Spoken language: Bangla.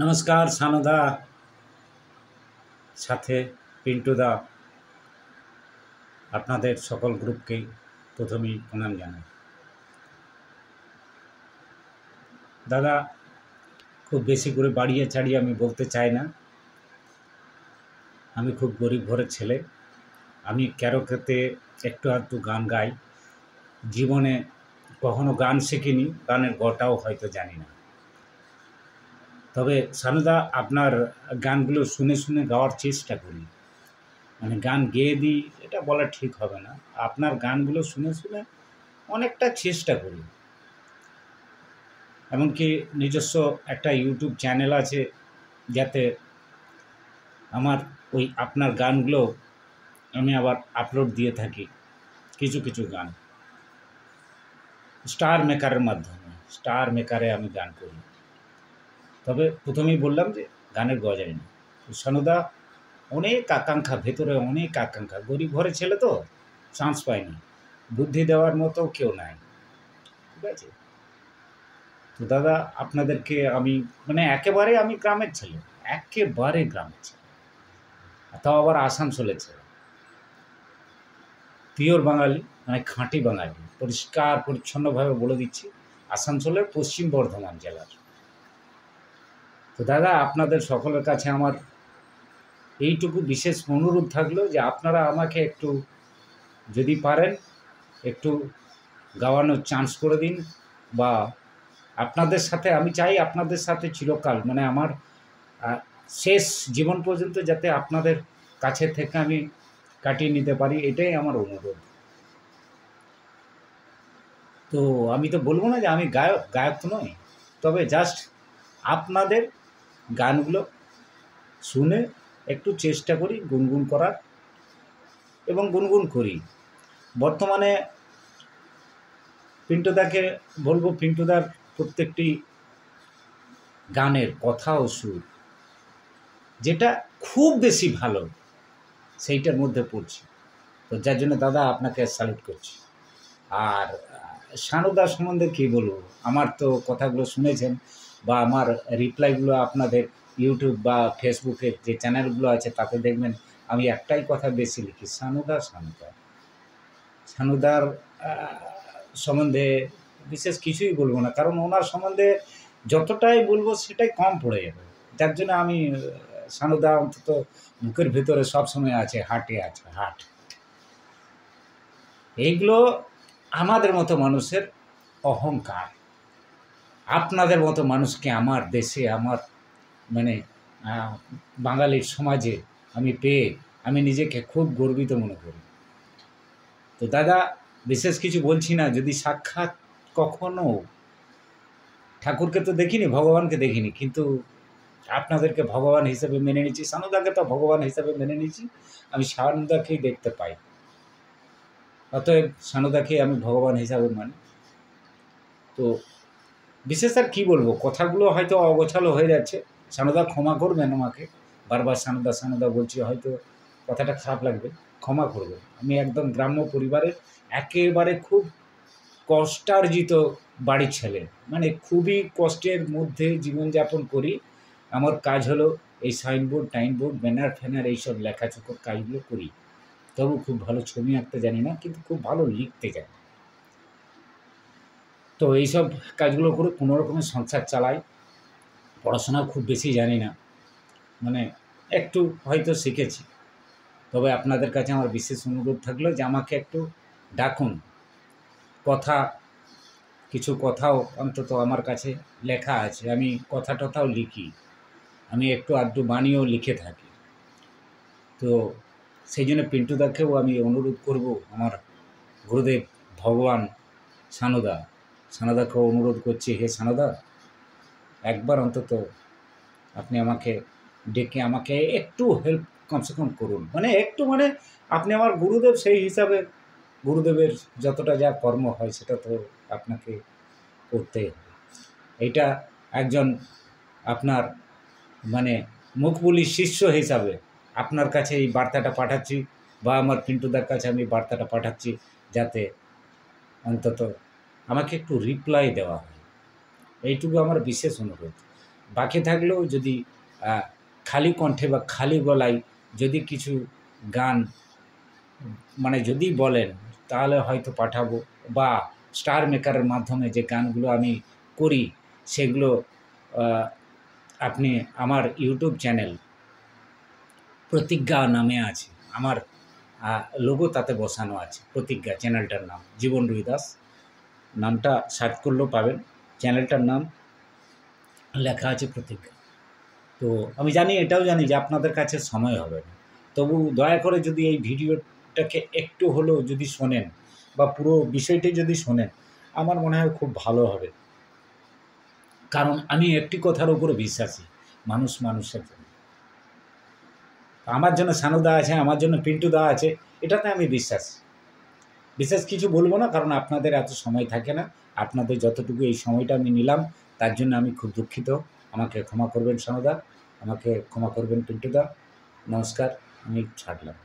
নমস্কার সানুদা, সাথে পিন্টুদা, আপনাদের সকল গ্রুপকেই প্রথমেই প্রণাম জানাই। দাদা, খুব বেশি করে বাড়িয়ে চাড়িয়ে আমি বলতে চাই না। আমি খুব গরিব ঘরের ছেলে। আমি ক্যারোকেতে একটু আধটু গান গাই। জীবনে কখনো গান শিখিনি, গানের গটাও হয়তো জানি না। তবে সানুদা, আপনার গানগুলো শুনে শুনে গাওয়ার চেষ্টা করি। মানে গান গেয়ে দিই এটা বলা ঠিক হবে না। আপনার গানগুলো শুনে শুনে অনেকটা চেষ্টা করি। এমনকি নিজস্ব একটা ইউটিউব চ্যানেল আছে, যাতে আমার ওই আপনার গানগুলো আমি আবার আপলোড দিয়ে থাকি। কিছু কিছু গান স্টার মেকারের মাধ্যমে, স্টার মেকারে আমি গান করি। তবে প্রথমেই বললাম যে গানের গজাই না। সানুদা, অনেক আকাঙ্ক্ষা ভেতরে, অনেক আকাঙ্ক্ষা। গরিব ঘরের ছেলে তো, চান্স পাইনি। বুদ্ধি দেওয়ার মতো কেউ নাই, ঠিক আছে? তো দাদা, আপনাদেরকে আমি একেবারে আমি গ্রামের ছেলে, একেবারে গ্রামের ছেলে, তাও আবার আসানসোলের ছেলে। পিওর বাঙালি, খাঁটি বাঙালি। পরিষ্কার পরিচ্ছন্নভাবে বলে দিচ্ছি, আসানসোলের পশ্চিম বর্ধমান জেলার। তো দাদা, আপনাদের সকলের কাছে আমার এইটুকু বিশেষ অনুরোধ থাকলো যে আপনারা আমাকে একটু, যদি পারেন, একটু গাওয়ানোর চান্স করে দিন। বা আপনাদের সাথে আমি চাই, আপনাদের সাথে চিরকাল আমার শেষ জীবন পর্যন্ত যাতে আপনাদের কাছে থেকে আমি কাটিয়ে নিতে পারি, এটাই আমার অনুরোধ। তো আমি তো বলবো না যে আমি গায়ক তো নই, তবে জাস্ট আপনাদের গানগুলো শুনে একটু চেষ্টা করি গুনগুন করার, এবং গুনগুন করি। বর্তমানে পিন্টুদাকে বলবো, পিন্টুদার প্রত্যেকটি গানের কথা ও সুর যেটা খুব বেশি ভালো, সেইটার মধ্যে পড়ছি। তো যার জন্য দাদা আপনাকে স্যালুট করছি। আর সানুদা সম্বন্ধে কী বলবো, আমার তো কথাগুলো শুনেছেন, বা আমার রিপ্লাইগুলো আপনাদের ইউটিউব বা ফেসবুকের যে চ্যানেলগুলো আছে তাতে দেখবেন আমি একটাই কথা বেশি লিখি, সানুদা সানুদা। সানুদার সম্বন্ধে বিশেষ কিছুই বলবো না, কারণ ওনার সম্বন্ধে যতটাই বলবো সেটাই কম পড়ে যাবে। যার জন্য আমি সানুদা অন্তত বুকের ভেতরে সবসময় আছে, হার্টে আছে, হার্ট। এইগুলো আমাদের মতো মানুষের অহংকার। আপনাদের মতো মানুষকে আমার দেশে, আমার বাঙালির সমাজে আমি পেয়ে আমি নিজেকে খুব গর্বিত মনে করি। তো দাদা, বিশেষ কিছু বলছি না। যদি সাক্ষাৎ কখনো, ঠাকুরকে তো দেখিনি, ভগবানকে দেখিনি, কিন্তু আপনাদেরকে ভগবান হিসেবে মেনে নিচ্ছি, সানুদাকে তো ভগবান হিসেবে মেনে নিচ্ছি, আমি সানুদাকেই দেখতে পাই। অতএব সানুদাকে আমি ভগবান হিসাবে মানি। তো বিশেষ আর কী বলবো, কথাগুলো হয়তো অগোছালো হয়ে যাচ্ছে। সানুদা ক্ষমা করবেন আমাকে, বারবার সানুদা সানুদা বলছি, হয়তো কথাটা খারাপ লাগবে, ক্ষমা করবেন। আমি একদম গ্রাম্য পরিবারের একেবারে খুব কষ্টার্জিত বাড়ির ছেলে, খুবই কষ্টের মধ্যে জীবনযাপন করি। আমার কাজ হলো এই সাইনবোর্ড টাইনবোর্ড ব্যানার ফ্যানার এইসব লেখাচোখার কাজগুলো করি। তবু খুব ভালো ছবি আঁকতে জানি না, কিন্তু খুব ভালো লিখতে জানি। তো এইসব কাজগুলো করে কোনো রকমের সংসার চালাই। পড়াশোনাও খুব বেশি জানি না, একটু হয়তো শিখেছি। তবে আপনাদের কাছে আমার বিশেষ অনুরোধ থাকলো যে আমাকে একটু ডাকুন। কিছু কথাও অন্তত আমার কাছে লেখা আছে, আমি কথা টথাও লিখি, আমি একটু আধটু বাণীও লিখে থাকি। তো সেই জন্য পিন্টুদাকেও আমি অনুরোধ করব, আমার গুরুদেব ভগবান সানুদাকেও অনুরোধ করছি, হে সানুদা, একবার অন্তত আপনি আমাকে ডেকে আমাকে একটু হেল্প কমসে কম করুন। একটু আপনি আমার গুরুদেব, সেই হিসাবে গুরুদেবের যতটা যা কর্ম হয় সেটা তো আপনাকে করতে হবে। এইটা একজন আপনার মুখবুলি শিষ্য হিসাবে আপনার কাছে এই বার্তাটা পাঠাচ্ছি, বা আমার পিন্টুদার কাছে আমি বার্তাটা পাঠাচ্ছি, যাতে অন্তত আমাকে একটু রিপ্লাই দেওয়া হয়। এইটুকু আমার বিশেষ অনুরোধ। বাকি থাকলেও যদি খালি কণ্ঠে বা খালি গলায় যদি কিছু গান মানে যদি বলেন তাহলে হয়তো পাঠাবো, বা স্টার মেকারের মাধ্যমে যে গানগুলো আমি করি সেগুলো আপনি আমার ইউটিউব চ্যানেল প্রতিজ্ঞা নামে আছে, আমার লোগো তাতে বসানো আছে, প্রতিজ্ঞা চ্যানেলটার নাম, জীবন রুইদাস নামটা সার্চ করলেও পাবেন, চ্যানেলটার নাম লেখা আছে প্রতিজ্ঞা। তো আমি জানি, এটাও জানি যে আপনাদের কাছে সময় হবে না, তবু দয়া করে যদি এই ভিডিওটাকে একটু হলেও যদি শোনেন বা পুরো বিষয়টি যদি শোনেন, আমার মনে হয় খুব ভালো হবে। কারণ আমি একটি কথার উপরে বিশ্বাসী, মানুষ মানুষের জন্য। আমার জন্য সানুদা আছে, আমার জন্য পিন্টুদা আছে, এটাতে আমি বিশ্বাসী। বিশেষ কিছু বলবো না, কারণ আপনাদের এত সময় থাকে না। আপনাদের যতটুকু এই সময়টা আমি নিলাম তার জন্য আমি খুব দুঃখিত। আমাকে ক্ষমা করবেন সানুদা, আমাকে ক্ষমা করবেন পিন্টুদা। নমস্কার, আমি ছাড়লাম।